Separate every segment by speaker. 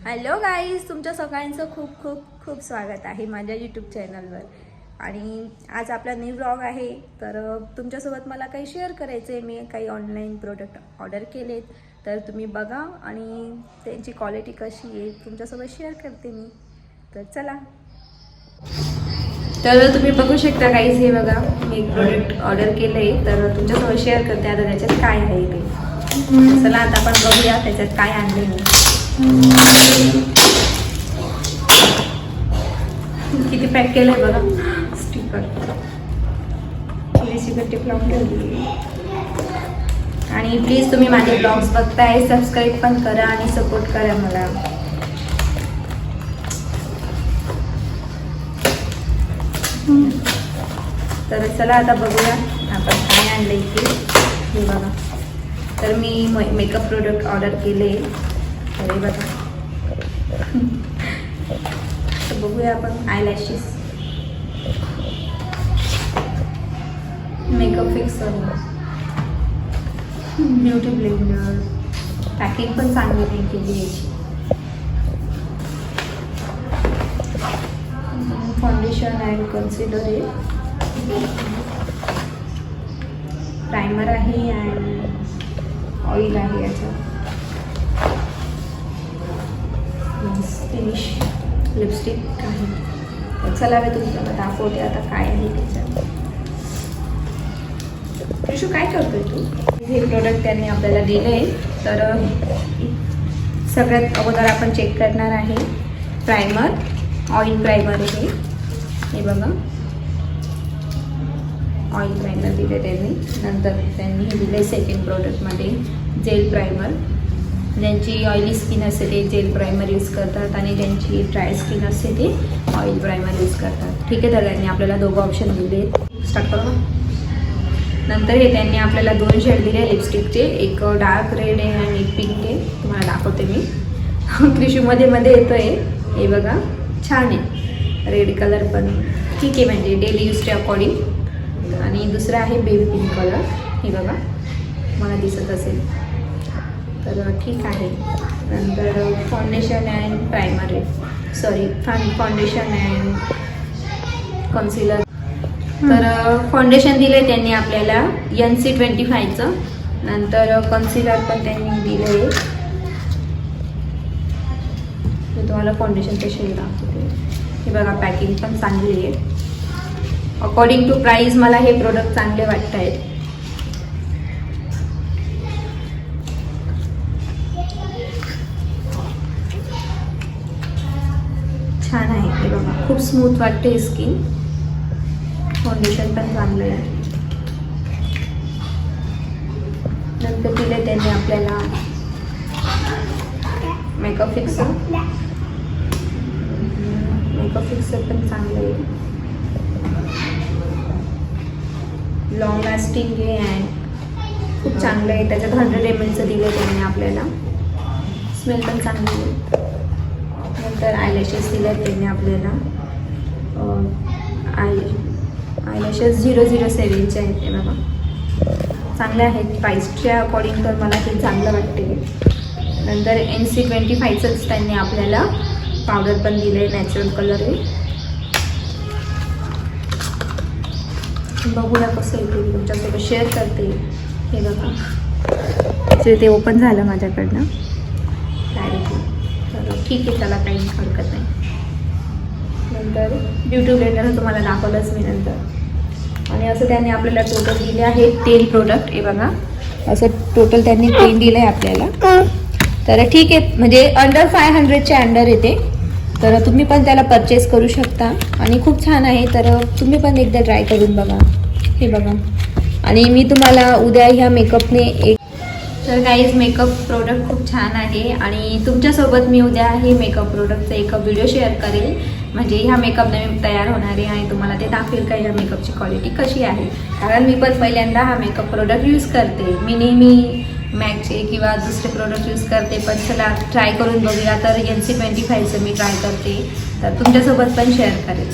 Speaker 1: Hello guys, तुमच्या सगळ्यांचं खूप खूप खूप स्वागत आहे माझ्या यूट्यूब चॅनलवर. आणि आज आपला न्यू ब्लॉग आहे. तर तुमच्यासोबत मला काही शेअर करायचं आहे. मी काही ऑनलाईन प्रोडक्ट ऑर्डर केलेत, तर तुम्ही बघा आणि त्यांची क्वालिटी कशी आहे तुमच्यासोबत शेअर करते मी. तर चला. तर तुम्ही बघू शकता गाईज, हे बघा मी एक प्रोडक्ट ऑर्डर केलं आहे, तर तुमच्यासोबत शेअर करते. आता त्याच्यात काय आहे ते चला आता आपण बघूया त्याच्यात काय आणले मी. किती पॅक केलंय बघा. स्टिकर टिप लावून ठेवली. आणि प्लीज तुम्ही माझे ब्लॉग्स बघताय, सबस्क्राईब पण करा आणि सपोर्ट करा मला. तर चला आता बघूया आपण काय आणलंय की. हे बघा, तर मी मेकअप प्रोडक्ट ऑर्डर केले. अरे बघा, तर बघूया आपण. Eyelashes, makeup fixer, beauty blender. Packing पण चांगली नाही केली याची. फाउंडेशन अँड कन्सिलर आहे, प्रायमर आहे अँड ऑइल आहे याच्यात. फिनिश लिपस्टिक आहे. तर चला मी तुम्हाला दाखवते आता काय आहे त्याच्यात. कृषू काय करतोय तू? हे प्रोडक्ट त्यांनी आपल्याला दिले. तर सगळ्यात अगोदर आपण चेक करणार आहे प्रायमर. ऑइल प्रायमर आहे हे बघा. ऑइल प्रायमर दिले त्यांनी. नंतर त्यांनी हे दिले सेकंड प्रोडक्टमध्ये जेल प्रायमर. ज्यांची ऑइली स्किन असते ते जेल प्रायमर यूज करतात आणि ज्यांची ड्राय स्किन असते ते ऑइल प्रायमर यूज करतात. ठीक आहे, तर त्यांनी आपल्याला दोघं ऑप्शन दिले. स्टार्ट करू ना. नंतर हे त्यांनी आपल्याला दोन शेड दिले लिपस्टिकचे. एक डार्क रेड आहे आणि एक पिंक आहे. तुम्हाला दाखवते मी. कृषीमध्ये मध्ये येतो आहे हे बघा. छान आहे, रेड कलर पण ठीक आहे, म्हणजे डेली यूजच्या अकॉर्डिंग. आणि दुसरा आहे बेबी पिंक कलर. हे बघा, मला दिसत असेल तर ठीक आहे. नंतर फाउंडेशन अँड प्रायमर आहे, सॉरी फाउंडेशन अँड कन्सिलर. तर फाउंडेशन दिले त्यांनी आपल्याला NC25चं. नंतर कन्सिलर पण त्यांनी दिलं आहे. मी तुम्हाला फाउंडेशनचे शेड दाखवते. हे बघा, पॅकिंग पण चांगली आहे. अकॉर्डिंग टू प्राईस मला हे प्रोडक्ट चांगले वाटत आहेत. छान आहे हे बघा, खूप स्मूथ वाटते स्किन. फाउंडेशन पण चांगलं आहे. नंतर दिले त्यांनी आपल्याला मेकअप फिक्सर. मेकअप फिक्सर पण चांगलं आहे, लॉंग लास्टिंग आहे अँड खूप चांगलं आहे. त्याच्यात 100 mlचं दिलं त्यांनी आपल्याला. स्मेल पण चांगली आहे. नंतर आयलॅशेस दिल्या त्यांनी आपल्याला. आयलॅशेस 007चे आहेत ते बघा. चांगले आहेत. प्राईसच्या अकॉर्डिंग तर मला ते चांगलं वाटते. नंतर NC25चंच त्यांनी आपल्याला पावडर पण दिलं आहे, नॅचरल कलर आहे. बघूया कसं येते, मी तुमच्यासोबत शेअर करते. हे बघा, ते ओपन झालं माझ्याकडनं डायरेक्टली. तर ठीक आहे, त्याला काही हरकत नाही. नंतर ब्युटी ब्लेंडर तुम्हाला दाखवलंच मी नंतर. आणि असं त्यांनी आपल्याला टोटल दिले आहे 10 प्रोडक्ट. हे बघा, असं टोटल त्यांनी 10 दिलं आहे आपल्याला. तर ठीक आहे, म्हणजे अंडर 500च्या अंडर येते. तर तुम्ही पण त्याला परचेस करू शकता आणि खूप छान आहे. तर तुम्ही पण एकदा ट्राय करून बघा. हे बघा, आणि मी तुम्हाला उद्या ह्या मेकअपने एक. तर गाईज, मेकअप प्रोडक्ट खूप छान आहे आणि तुमच्यासोबत मी उद्या हे मेकअप प्रोडक्टचा एक व्हिडिओ शेअर करेल. म्हणजे ह्या मेकअपने मी तयार होणार आहे आणि तुम्हाला ते दाखवेल का ह्या मेकअपची क्वालिटी कशी आहे. कारण मी पण पहिल्यांदा हा मेकअप प्रोडक्ट यूज करते. मी नेहमी मॅकचे किंवा दुसरे प्रोडक्ट यूज करते, पण चला ट्राय करून बघूया. तर NC25चं मी ट्राय करते, तर तुमच्यासोबत पण शेअर करेल.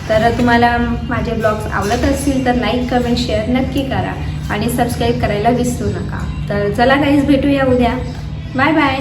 Speaker 1: तर तुम्हाला माझे ब्लॉग्स आवडत असतील तर लाईक, कमेंट, शेअर नक्की करा आणि सबस्क्राईब करायला विसरू नका. तर चला गाईज, भेटूया उद्या. Bye bye.